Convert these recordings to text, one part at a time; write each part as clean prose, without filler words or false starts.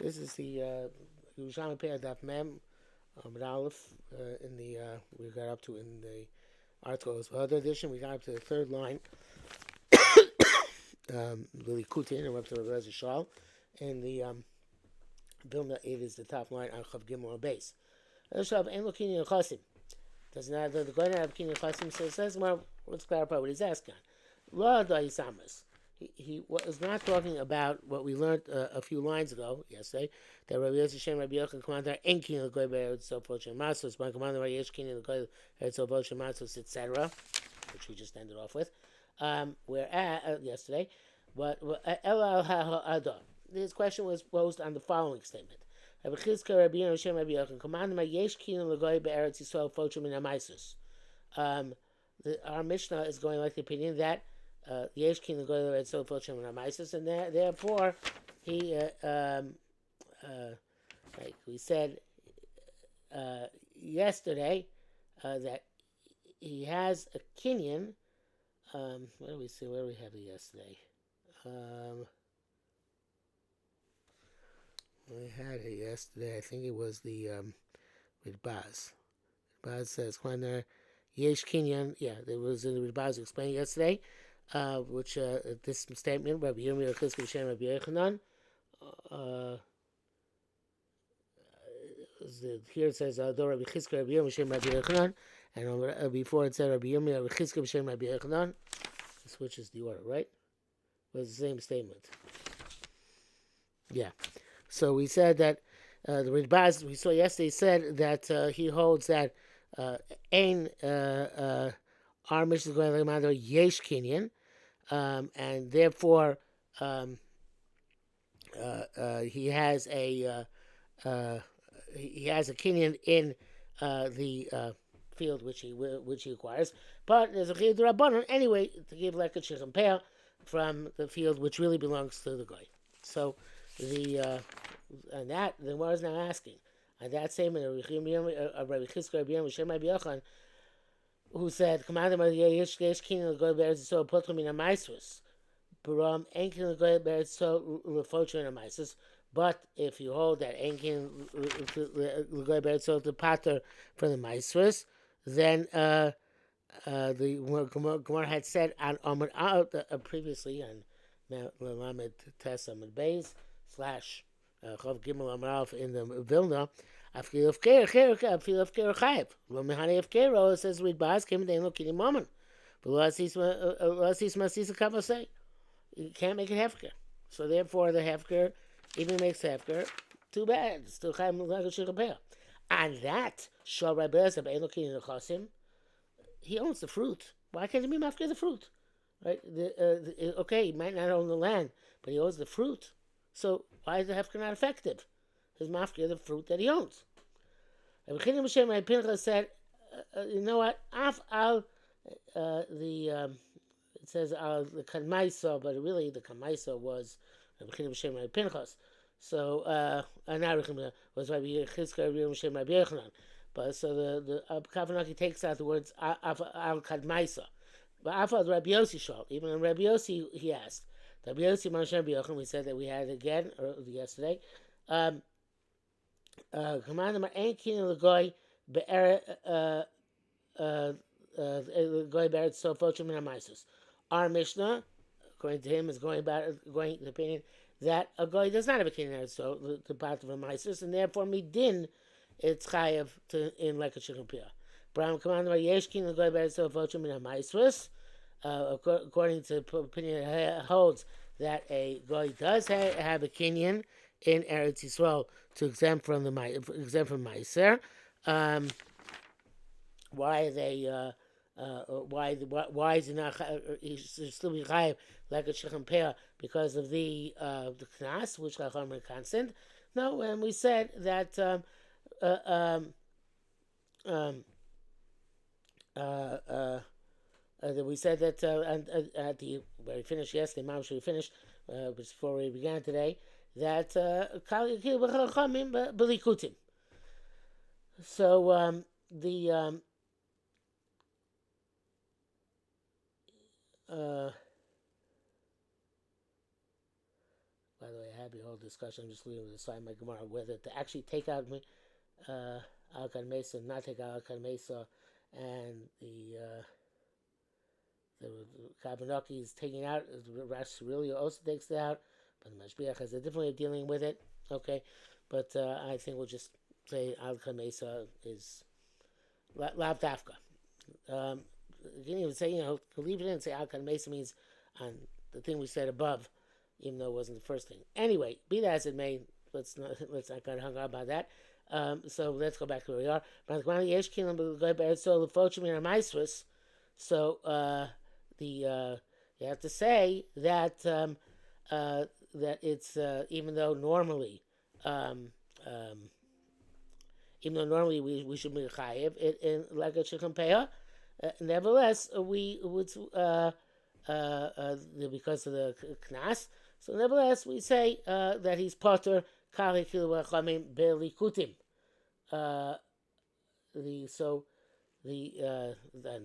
This is the Yerushalmi Peah Daf Mem Aleph in the we got up to in the article as well. Other edition, we got up to the third line. Lily Kutin and we're up to Rabbi Shal. And the Vilna, it is the top line on Chav Gimel on base. Shav ain't looking in Chasim. Doesn't have the going to have Kinyan Chasim, so it says, well, let's clarify what he's asking. Lo Da'isamas. He was not talking about what we learned a few lines ago, yesterday, that Rabbi Yosef Shem Rabbi Yochanan Commander Enkin L'Goy Be'eretz Sofot Shemasos, by Commander Rabbi Yesh Kinyan L'Goy Be'eretz Sofot Shemasos, etc., which we just ended off with. We're at yesterday, but El Ha'Ada. This question was posed on the following statement. Rabbi Chizka Rabbi Yosef Rabbi Yochanan Commander Yesh Kinyan L'Goy Be'eretz Sofot Shemasos. Our Mishnah is going like the opinion that Yesh Kin go to the so Fulchim and Amaisis, and therefore he, like we said yesterday, that he has a Kinyan. What do we see? Where do we have it yesterday? We had it yesterday. I think it was the with Baz. Baz says when Yesh Kinyan. Yeah, there was in the Baz explained yesterday. Which this statement, Rabbi Yirmiyah Chizkiv Shem Rabbi Yochanan, here it says, though Rabbi Chizkiv Rabbi Yirmiyah Shem Rabbi Yochanan, and before it said Rabbi Yirmiyah Rabbi Chizkiv Shem Rabbi Yochanan, it switches the order, right? It was the same statement. Yeah. So we said that the Ridbaz we saw yesterday said that he holds that Ein our mission is going to matter Yesh Kinyan. And therefore, he has a kinyan in the field which he acquires. But there's a chiyuv d'rabbanan anyway to give like a Yerushalmi Peah from the field which really belongs to the guy. So and that the Gemara is now asking, and that statement of Rabbi Chizkiah Rabbi Yirmiyah Shem Rabbi Yochanan, who said, "Commander Yesh Kinyan go be'eretz so potrum min ha'maisrus, baram enkin go be'eretz so lefotrum min ha'maisrus." But if you hold that enkin go be'eretz so the pater for the maisrus, then the Gemara had said on previously on Lamed Tes Amud Beis / Chav Gimel Amud in the Vilna. Afil of care, afil of care, chayiv. Lo mehane of care. It says with Baz came they look in moment. But lo asis masisa kavasei. You can't make it hefker. So therefore, the hefker even makes hefker. Too bad. Still chayiv like a Yerushalmi Peah. And that shal Rabbi Elazar be'en looking in the chasim. He owns the fruit. Why can't he be mafker the fruit? Right? Okay, he might not own the land, but he owns the fruit. So why is the hefker not effective? His mafker the fruit that he owns. Rabbi Pinchas said, you know what? Af al it says the Kanmaisa, but really the Kanmaisa was Rabbi Pinchas. So was Rabbi Chizkiah Rabbi Yochanan. But so the Kavanaki takes out the words af al Kanmaisa. But af al Rabbi Yossi Shal. Even in Rabbi Yossi he asked. Rabbi Yossi Moshe Rabbi Yochanan. We said that we had it again yesterday. Commander Enkin L'Goy Be'eret L'Goy Be'eret Sofochim Min HaMaisos. Our Mishnah, according to him, is going to the opinion that a goy does not have a kinyan so the part of a maisus, and therefore midin it's chayav in like a Yerushalmi Peah. Brown Commander Yesh Kin L'Goy Be'eret Sofochim Min HaMaisos. According to the opinion, holds that a goy does have a kinyan in Eretz Yisrael to exempt from Meiser. Why are they? Why is he not? He should still be chayiv like a Yerushalmi Peah because of the knas, which Chacham are constant. No, and we said that we said that at the where we finished yesterday, Mom should we finished before we began today. That so the by the way, I that'd be a whole discussion. I'm just leaving it aside my Gemara whether to actually take out Alkan Mesa, not take out Alkan Mesa, and the Kabanaki is taking out. Rashi really also takes it out, but the Mashbiach has a different way of dealing with it. Okay, but I think we'll just say Alkan Mesa is Lav Dafka. You can even say, leave it in and say Alkan Mesa means on the thing we said above, even though it wasn't the first thing. Anyway, be that as it may, let's not get hung up about that. So let's go back to where we are. So you have to say that that it's even though normally we should be chayiv in like a chicken peah, nevertheless we would because of the knas. So nevertheless we say that he's potter kali kilvachamim belikutim.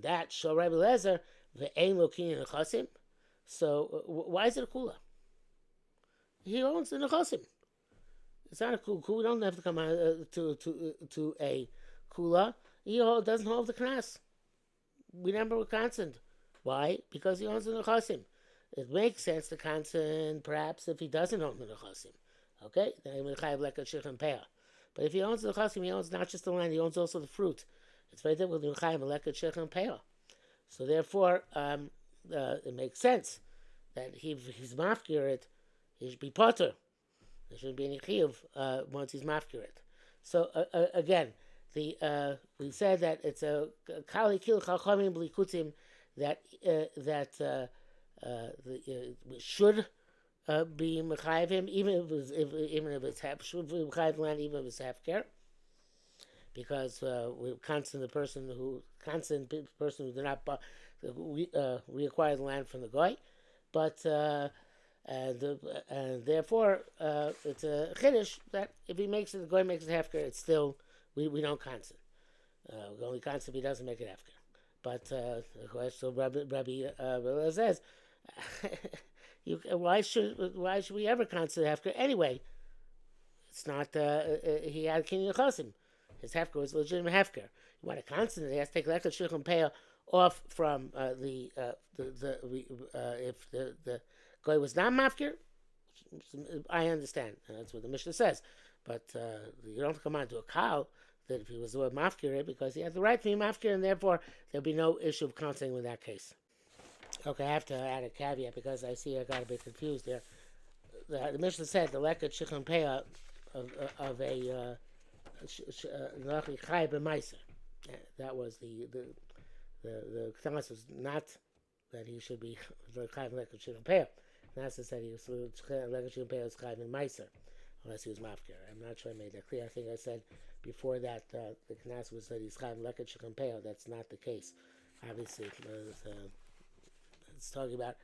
That show Rabbi Lezer ve'ein lokin nechasim. So why is it a kula? He owns the nechasim. It's not a kula. We don't have to come out to a kula. He doesn't hold the knas. We never were constant. Why? Because he owns the nechasim. It makes sense to constant perhaps if he doesn't own the nechasim. Okay, then he would chayav like a shichem peah. But if he owns the nechasim, he owns not just the land; he owns also the fruit. It's very difficult to chayav like a shichem peah. So therefore, it makes sense that he's mafkir it. He should be potter. There shouldn't be any chiyuv once he's mafkir it. So again, we said that it's a kali kil chachamim blikutim that we should be mechayiv him, even if it's half, should be mechayiv land, even if it's half care, because we're constant person who did not reacquire the land from the goy, but and therefore it's a chiddush that if he makes it, the goy makes it half care, it's still we don't constant. We only constant if he doesn't make it half care. But so Rabbi says, why should we ever consider half care anyway? It's not he had kinyan chosim. His half care was legitimate half care. You want a constant? He has to take leket shulchan peah off from if the guy was not mafkir. I understand. That's what the Mishnah says. But you don't have to come on to a cow that if he was mafkir because he had the right to be mafkir, and therefore there'll be no issue of counting with that case. Okay, I have to add a caveat because I see I got a bit confused there. The Mishnah said the leket shulchan peah of a chay b'maiser. That was the Ktamas was not that he should be the chay leket shulchan peah. Nasa said he was leket shulchan peah was chay b'maiser, unless he was mafkir. I'm not sure I made that clear. I think I said before that the Knas was that he's chayv leket shulchan peah. That's not the case. Obviously, it's talking about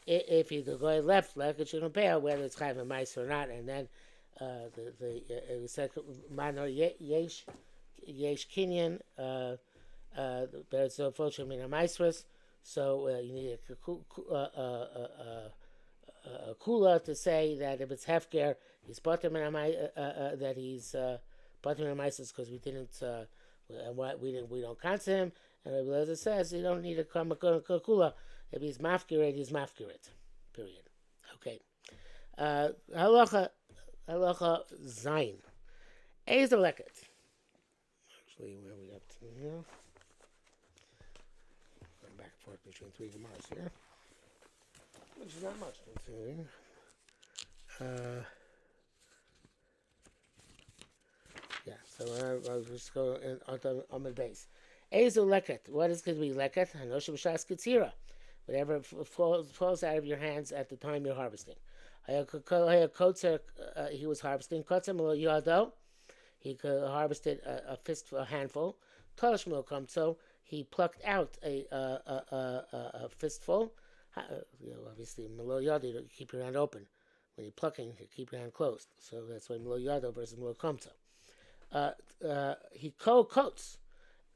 if he the guy left leket shulchan peah, whether it's chayv ma'is or not, and then it said manor yesh kinyan so foshim min ha'maisros. So you need a kula to say that if it's hefker, he's potem that he's potem in ma'asos because we don't count him. And Rabbi Eliezer says you don't need a kula. If he's mafkirit, he's mafkirit. Period. Okay. Halacha zayin. Eis the leket. Actually, where are we up to here? Going back and forth between three Gemaras here, which is not much. Yeah, so I'll just go on the base. Ezu leket. What is going to be leket? Hanosha b'shas kitzira. Whatever falls out of your hands at the time you're harvesting. He was harvesting. Kotzer melo yado. He harvested a handful. Tolash melo kamtzo. He plucked out a fistful. Obviously, melo yado, you keep your hand open. When you're plucking, you keep your hand closed. So that's why melo yado versus melo kamtzo. He coats,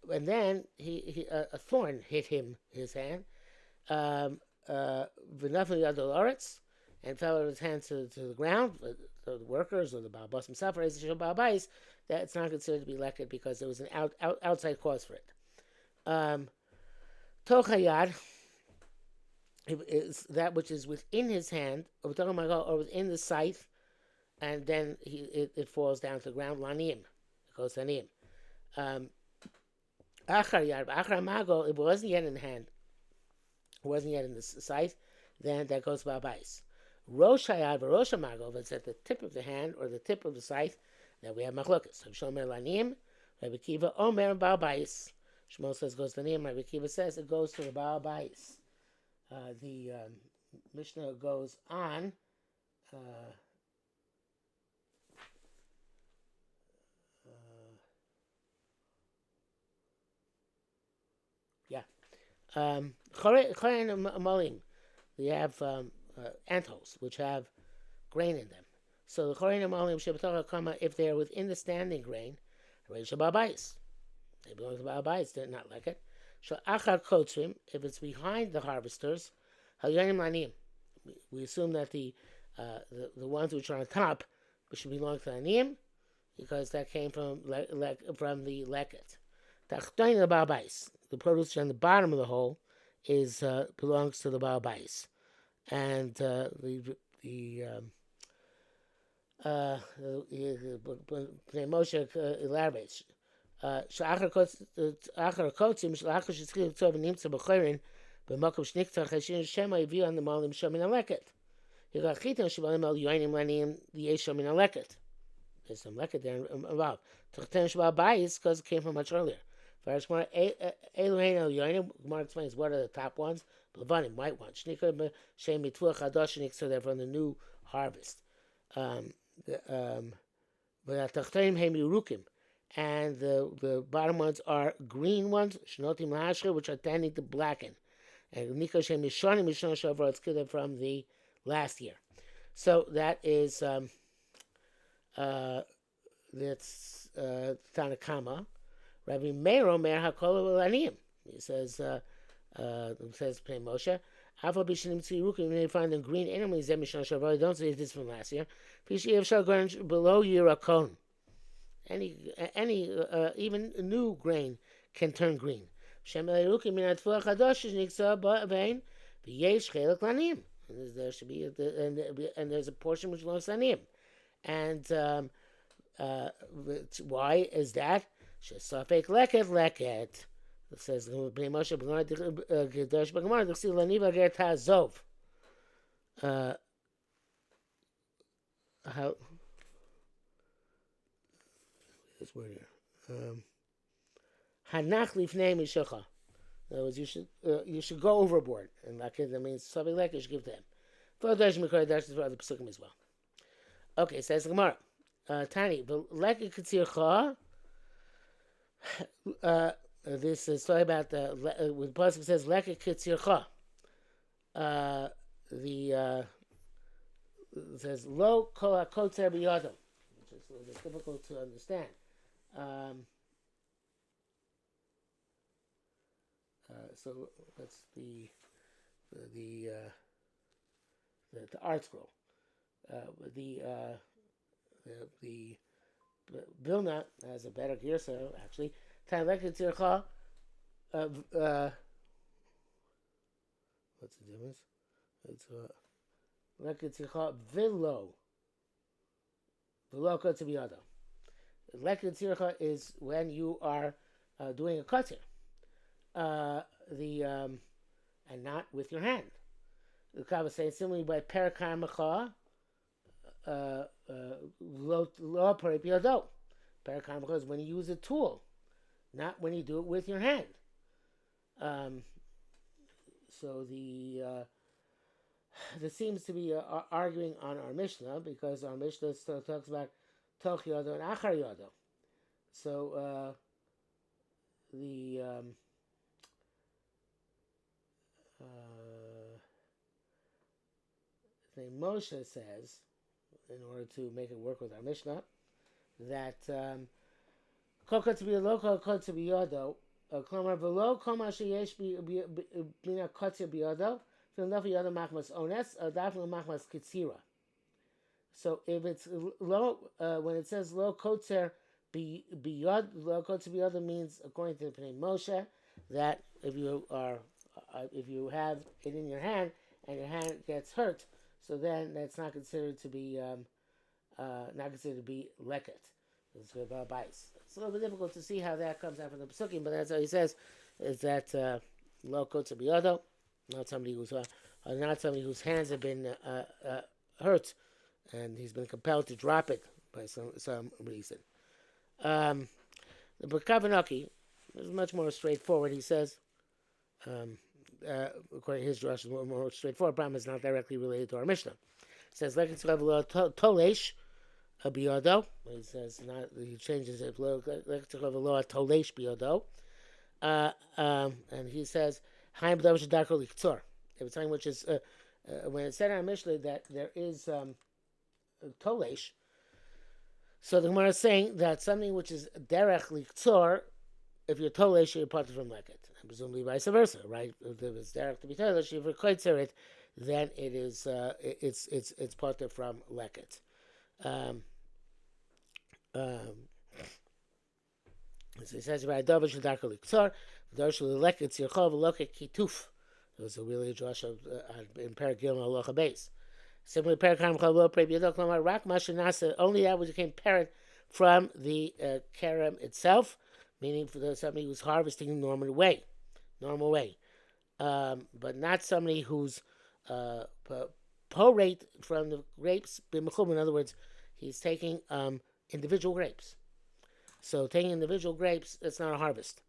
and then a thorn hit his hand. V'nafel yado l'oretz, and fell out of his hand to the ground. the workers or the Baal Bas himself or Ezra Baal Bais, that it's not considered to be leket because there was an outside cause for it. Tochayad is that which is within his hand, or within the scythe, and then it falls down to the ground. Lanim, it goes to Lanim. Achar Mago, it wasn't yet in the hand, it wasn't yet in the scythe, then that goes to Babais. Rosh Hayad Rosh Mago, if it's at the tip of the hand or the tip of the scythe, then we have Machlokas. Shomer Lanim, Rabbi Kiva Omer Babais. Shmuel says it goes to Lanim, Rabbi Kiva says it goes to the Babais. The Mishnah goes on. Chorin they have anthols which have grain in them. So the chorin amalim shebetocha kama, if they are within the standing grain, reish babais, they belong to babais. They're not like it. So achar kotzrim, if it's behind the harvesters, halyanim lanim. We assume that the ones which are on top should belong to lanim because that came from the leket. Tachtoin the babais. The produce on the bottom of the hole is belongs to the Baal Bais, and Moshe elaborates. Shachar kotzim shlachar shetzchil tov nimtza b'chorin b'makom shniktar cheshin shema yiviu on the malim shomin aleket. Higachitim shemalim al yoinim lanim yesh shomin aleket. There's some leket there involved. Tachtoin shebal Bais because it came from much earlier. Gemara explains what are the top ones. Levanim, white ones. Shnikar Shem Mitvuach Hadosh, so they're from the new harvest. And the bottom ones are green ones, Shnotim Lahashra, which are tending to blacken. And Nikar Shem Mishonim Mishon Shavra, it's good from the last year. So that is that's Tanakama. Rabbi Meir Omer Hakol Lanim. He says Pnei Moshe. Afal Bishanim Tzirukim, when they find them green enemies, Zemishon Shavah, don't say this from last year. Pishiyev Shalgran below Yirakon. Any even new grain can turn green. Shem Erukim Minat Fuach Hadosh Niksa Vein V'yesh Chelak Lanim. There should be and there's a portion which belongs to Lanim. And why is that? Shesafek leket. It says Bnei Moshe Gedosh B'Gemara D'chsi Laniva Ger Ta'azov. How? This word here. Hanach lifnei mishocha. In other words, you should go overboard, and that means Safek leket you should give to him. For Dash Mikra Dash is for other pesukim as well. Okay, says the Gemara. Tani, but leket katzircha. This is talking about when the pasuk says leket kitzircha. It says lo kol hakotzer biyado, which is a little bit difficult to understand. So that's the art scroll. The Vilna has a better girsa actually. What's the difference? It's leket tzircha velo kotzibiyado. Leket tzircha is when you are doing a kotzer, and not with your hand. The Kabbah says similarly by perakar mecha lo parei biyado. Perakar mecha is when you use a tool, not when you do it with your hand. So there seems to be arguing on our Mishnah because our Mishnah still talks about toch yodo and achar yodo. So the Moshe says, in order to make it work with our Mishnah, that kol kotzbi lo kol kotzbi yodo, klamar v'lo kol ma sheyesh bina kotzbi yodo, v'lo yodo machmas ones, daflo machmas kitzira. So if it's low, when it says low kotzer biyod, low kotzer biyod means according to the Pnei Moshe that if you have it in your hand and your hand gets hurt, so then that's not considered to be leket. It's about bias. It's a little bit difficult to see how that comes out from the Pesukim, but that's what he says is that lo kotzer biyado, not somebody whose hands have been hurt, and he's been compelled to drop it by some reason. The Kavanaki is much more straightforward. He says, according to his drush, is more straightforward. Problem is not directly related to our Mishnah. It says, "Leketz tolesh biyado." He says, not he changes it. Leketz tolesh biyado, and he says, "Haim b'davar shedarko liktzor." If it's something which is when it said in our Mishnah that there is tolesh, so the Gemara is saying that something which is derech liktzor, if you're tolesh, you're part from leket, and presumably vice versa, right? If it's derech to be tolesh, if you're koitzer it, then it is it's part from leket. So it says about davar shedarko liktzor, davar leket tzirchov loket kituf. It was a really a drush in Paragil Halacha base. Similarly, Parakam Chavlo Prei B'Yadok Lomar Rak Mashanasa, only that which became parent from the kerem itself, meaning for somebody who's harvesting the normal way, but not somebody who's porate from the grapes. In other words, he's taking individual grapes. So taking individual grapes, it's not a harvest.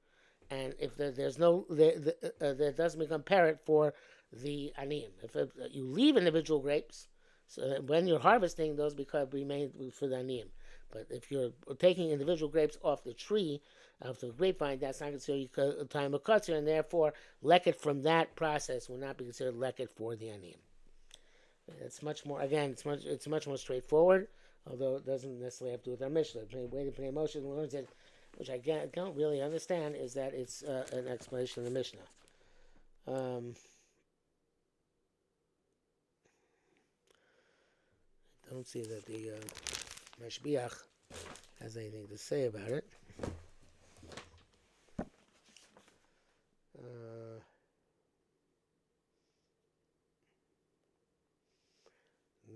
And if there's no, there doesn't become parent for the aniyim. If you leave individual grapes, so when you're harvesting, those remain for the aniyim. But if you're taking individual grapes off the tree, off the grapevine, that's not considered a time of kutzer, and therefore leket from that process will not be considered leket for the aniyim. It's much more. Again, it's much more straightforward, although it doesn't necessarily have to do with our Mishnah. The way the Pnei Moshe learns it, which I don't really understand, is that it's an explanation of the Mishnah. I don't see that the Mashbiach has anything to say about it.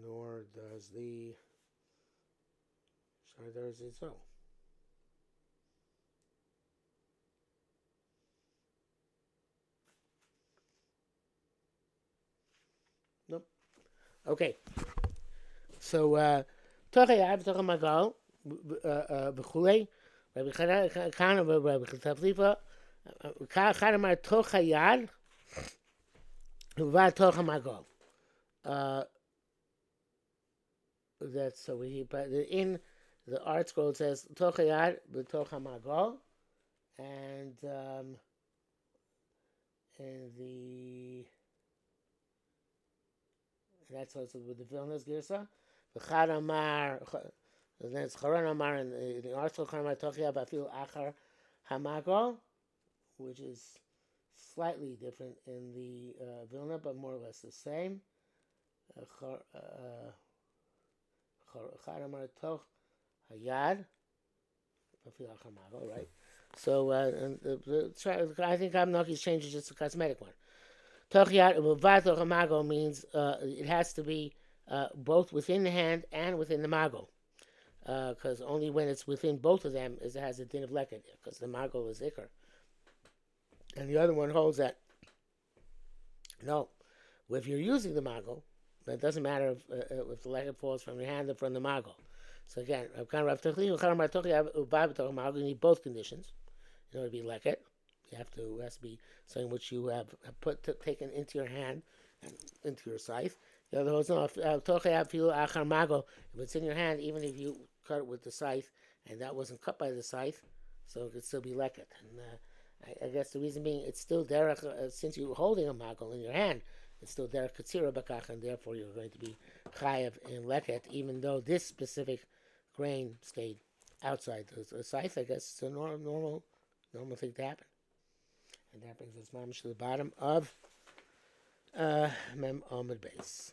Nor does the Shardar Zitzo. Nope. Okay. So, Tochayab, Tochamagal, B'chulei, Rabbi Chana, Rabbi Chataflifa, Chanamar Tochayad, Va Tochamagal. That's so in the art scroll it says Tochayad, B'Tochamagal, and that's also with the Vilna's Girsa. The Charamar, and then it's Charan Amar, and the article Charamar Tochia Bafil Achar Hamago, which is slightly different in the Vilna, but more or less the same. Charamar Toch Hayad Bafil Achar Hamago, right? So I think Hamnoki's change is just a cosmetic one. Tochiat Uvad Mago means it has to be both within the hand and within the mago, because only when it's within both of them is it has a din of leket, because the mago is ikar. And the other one holds that no, if you're using the mago, it doesn't matter if the leket falls from your hand or from the mago. So again, you need both conditions in order to be leket. It has to be something which you have taken into your hand and into your scythe. The other is no. If it's in your hand, even if you cut it with the scythe and that wasn't cut by the scythe, so it could still be leket. And I guess the reason being it's still derech since you're holding a mago in your hand, it's still derech katsira bakach, and therefore you're going to be chayev in leket, even though this specific grain stayed outside the scythe. I guess it's a normal thing to happen. And that brings us mamish to the bottom of Mem Amud Beis.